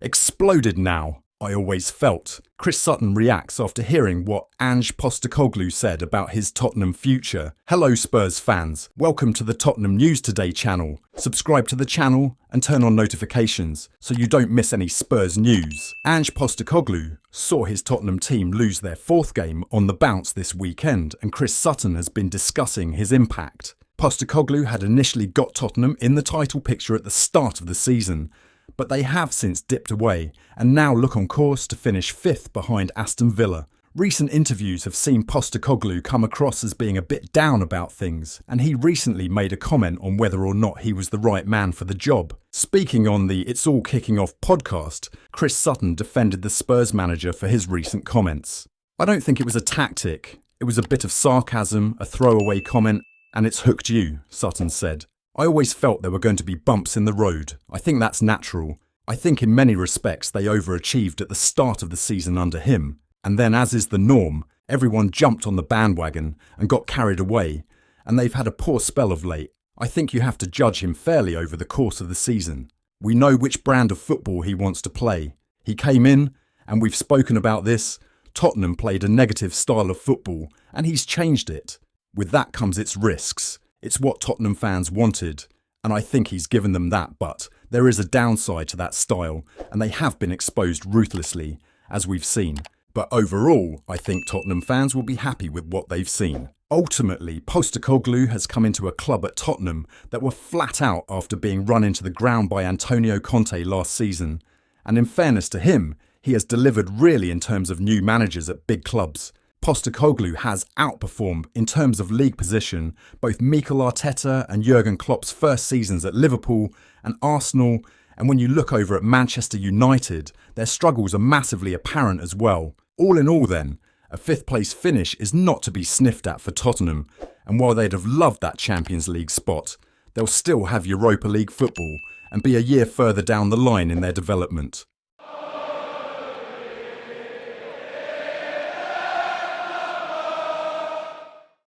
Exploded now, I always felt. Chris Sutton reacts after hearing what Ange Postecoglou said about his Tottenham future. Hello Spurs fans, welcome to the Tottenham News Today channel. Subscribe to the channel and turn on notifications so you don't miss any Spurs news. Ange Postecoglou saw his Tottenham team lose their fourth game on the bounce this weekend, and Chris Sutton has been discussing his impact. Postecoglou had initially got Tottenham in the title picture at the start of the season, but they have since dipped away and now look on course to finish fifth behind Aston Villa. Recent interviews have seen Postecoglou come across as being a bit down about things, and he recently made a comment on whether or not he was the right man for the job. Speaking on the It's All Kicking Off podcast, Chris Sutton defended the Spurs manager for his recent comments. "I don't think it was a tactic. It was a bit of sarcasm, a throwaway comment, and it's hooked you," Sutton said. "I always felt there were going to be bumps in the road. I think that's natural. I think in many respects they overachieved at the start of the season under him. And then, as is the norm, everyone jumped on the bandwagon and got carried away, and they've had a poor spell of late. I think you have to judge him fairly over the course of the season. We know which brand of football he wants to play. He came in, and we've spoken about this, Tottenham played a negative style of football, and he's changed it. With that comes its risks. It's what Tottenham fans wanted, and I think he's given them that, but there is a downside to that style, and they have been exposed ruthlessly, as we've seen. But overall, I think Tottenham fans will be happy with what they've seen." Ultimately, Postecoglou has come into a club at Tottenham that were flat out after being run into the ground by Antonio Conte last season. And in fairness to him, he has delivered really in terms of new managers at big clubs. Postecoglou has outperformed in terms of league position both Mikel Arteta and Jurgen Klopp's first seasons at Liverpool and Arsenal, and when you look over at Manchester United, their struggles are massively apparent as well. All in all then, a fifth place finish is not to be sniffed at for Tottenham, and while they'd have loved that Champions League spot, they'll still have Europa League football and be a year further down the line in their development.